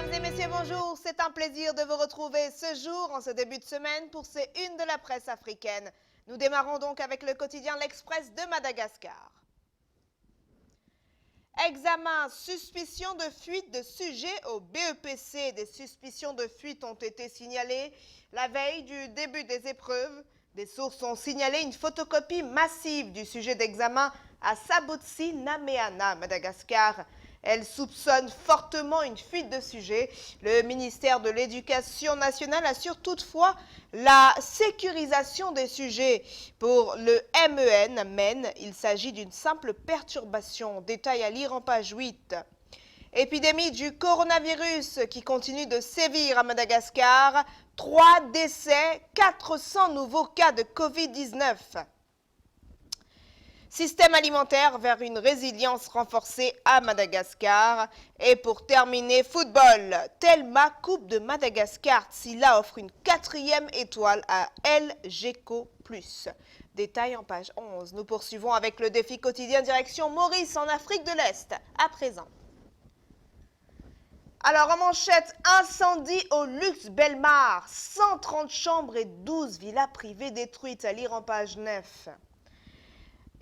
Mesdames et messieurs, bonjour. C'est un plaisir de vous retrouver ce jour, en ce début de semaine, pour ces unes de la presse africaine. Nous démarrons donc avec le quotidien L'Express de Madagascar. Examen, suspicion de fuite de sujets au BEPC. Des suspicions de fuite ont été signalées la veille du début des épreuves. Des sources ont signalé une photocopie massive du sujet d'examen à Sabotsi Nameana, Madagascar. Elle soupçonne fortement une fuite de sujets. Le ministère de l'Éducation nationale assure toutefois la sécurisation des sujets. Pour le MEN, il s'agit d'une simple perturbation. Détail à lire en page 8. Épidémie du coronavirus qui continue de sévir à Madagascar. 3 décès, 400 nouveaux cas de Covid-19. Système alimentaire vers une résilience renforcée à Madagascar. Et pour terminer, football. Telma Coupe de Madagascar. Tsila offre une 4e étoile à El Geco+. Détail en page 11. Nous poursuivons avec le défi quotidien direction Maurice en Afrique de l'Est. À présent. Alors en manchette, incendie au Luxe Belmar. 130 chambres et 12 villas privées détruites. À lire en page 9.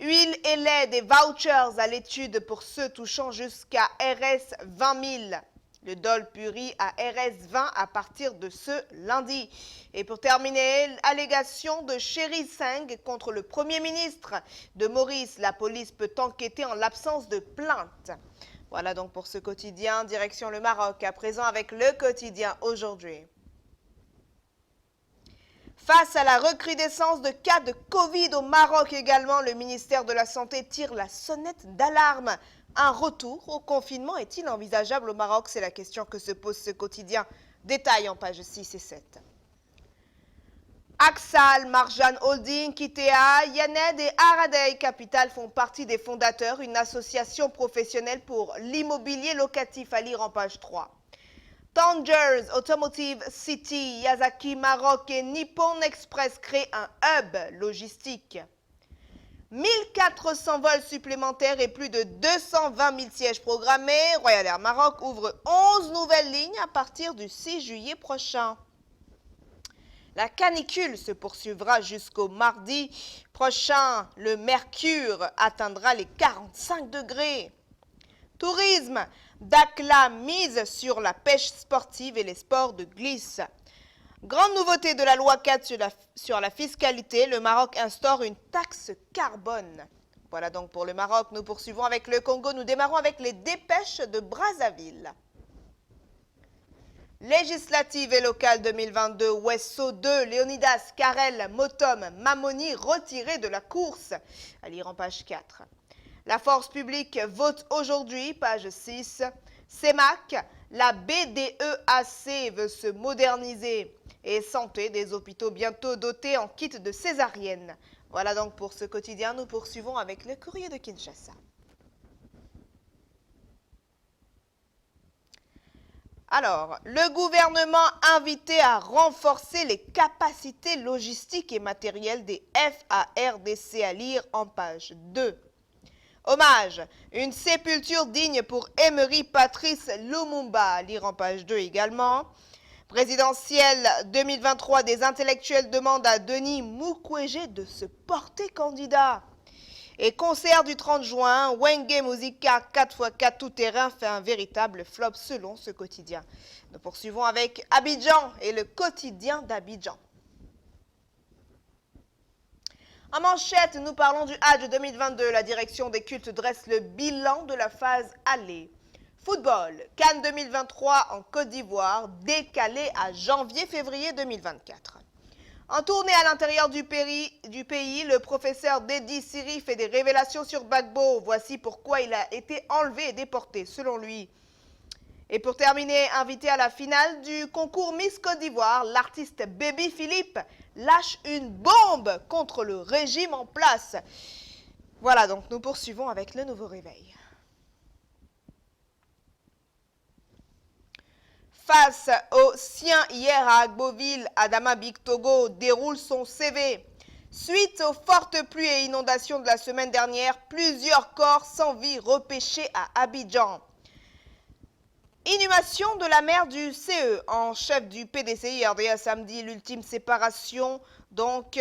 Huile et lait, des vouchers à l'étude pour ceux touchant jusqu'à RS 20 000. Le dol puri à RS 20 à partir de ce lundi. Et pour terminer, allégation de Chéri Singh contre le Premier ministre de Maurice. La police peut enquêter en l'absence de plainte. Voilà donc pour ce quotidien. Direction le Maroc, à présent avec le quotidien Aujourd'hui. Face à la recrudescence de cas de Covid au Maroc également, le ministère de la Santé tire la sonnette d'alarme. Un retour au confinement est-il envisageable au Maroc? C'est la question que se pose ce quotidien. Détail en pages 6 et 7. Axal, Marjan Holding, Kitea, Yaned et Aradei Capital font partie des fondateurs, une association professionnelle pour l'immobilier locatif, à lire en page 3. Tangers, Automotive City, Yazaki Maroc et Nippon Express créent un hub logistique. 1400 vols supplémentaires et plus de 220 000 sièges programmés. Royal Air Maroc ouvre 11 nouvelles lignes à partir du 6 juillet prochain. La canicule se poursuivra jusqu'au mardi prochain. Le mercure atteindra les 45 degrés. Tourisme, Dakhla mise sur la pêche sportive et les sports de glisse. Grande nouveauté de la loi 4 sur la fiscalité, le Maroc instaure une taxe carbone. Voilà donc pour le Maroc. Nous poursuivons avec le Congo. Nous démarrons avec les dépêches de Brazzaville. Législative et locale 2022, Wesso 2, Léonidas, Karel, Motom, Mamoni retirés de la course. À lire en page 4. La force publique vote aujourd'hui, page 6. CEMAC, la BDEAC veut se moderniser. Et santé, des hôpitaux bientôt dotés en kit de césarienne. Voilà donc pour ce quotidien. Nous poursuivons avec le courrier de Kinshasa. Alors, le gouvernement invité à renforcer les capacités logistiques et matérielles des FARDC, à lire en page 2. Hommage, une sépulture digne pour Emery Patrice Lumumba, à lire en page 2 également. Présidentielle 2023, des intellectuels demandent à Denis Mukwege de se porter candidat. Et concert du 30 juin, Wenge Musica 4x4 tout-terrain fait un véritable flop selon ce quotidien. Nous poursuivons avec Abidjan et le quotidien d'Abidjan. En manchette, nous parlons du Hadj 2022. La direction des cultes dresse le bilan de la phase aller. Football, Cannes 2023 en Côte d'Ivoire, décalé à janvier-février 2024. En tournée à l'intérieur du pays, le professeur Dedi Siri fait des révélations sur Gbagbo. Voici pourquoi il a été enlevé et déporté, selon lui. Et pour terminer, invité à la finale du concours Miss Côte d'Ivoire, l'artiste Baby Philippe lâche une bombe contre le régime en place. Voilà, donc nous poursuivons avec le nouveau réveil. Face au sien hier à Agboville, Adama Bictogo déroule son CV. Suite aux fortes pluies et inondations de la semaine dernière, plusieurs corps sans vie repêchés à Abidjan. Inhumation de la maire du CE en chef du PDCI RDA samedi, l'ultime séparation donc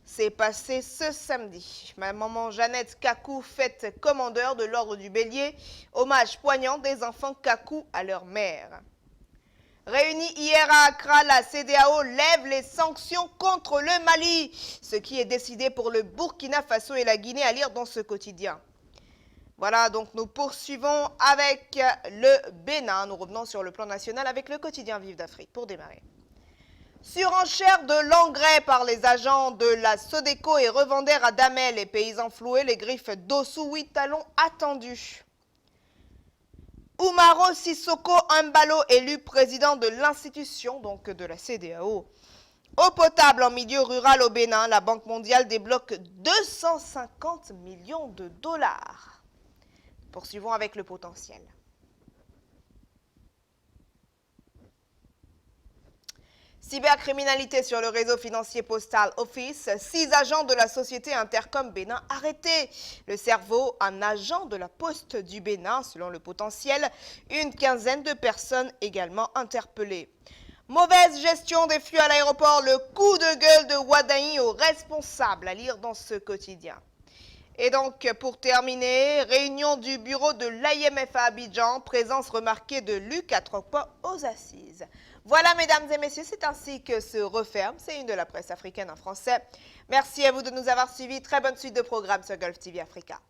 s'est passé ce samedi. Ma maman Jeannette Kakou, faite commandeur de l'ordre du Bélier, hommage poignant des enfants Kakou à leur mère. Réunie hier à Accra, la CEDEAO lève les sanctions contre le Mali, ce qui est décidé pour le Burkina Faso et la Guinée, à lire dans ce quotidien. Voilà, donc nous poursuivons avec le Bénin. Nous revenons sur le plan national avec le quotidien Vive d'Afrique pour démarrer. Surenchère de l'engrais par les agents de la Sodeco et revendeurs à Damel. Les paysans floués, les griffes d'Ossou, 8 talons attendus. Oumaro Sissoko Mbalo, élu président de l'institution, donc de la CEDEAO. Eau potable en milieu rural au Bénin, la Banque mondiale débloque 250 millions de dollars. Poursuivons avec le potentiel. Cybercriminalité sur le réseau financier Postal Office. 6 agents de la société Intercom Bénin arrêtés. Le cerveau, un agent de la Poste du Bénin, selon le potentiel. Une quinzaine de personnes également interpellées. Mauvaise gestion des flux à l'aéroport. Le coup de gueule de Wadaï aux responsables, à lire dans ce quotidien. Et donc, pour terminer, réunion du bureau de l'IMF à Abidjan, présence remarquée de Luc Atrokpa aux assises. Voilà, mesdames et messieurs, c'est ainsi que se referme C'est une de la presse africaine en français. Merci à vous de nous avoir suivis. Très bonne suite de programmes sur Gulf TV Africa.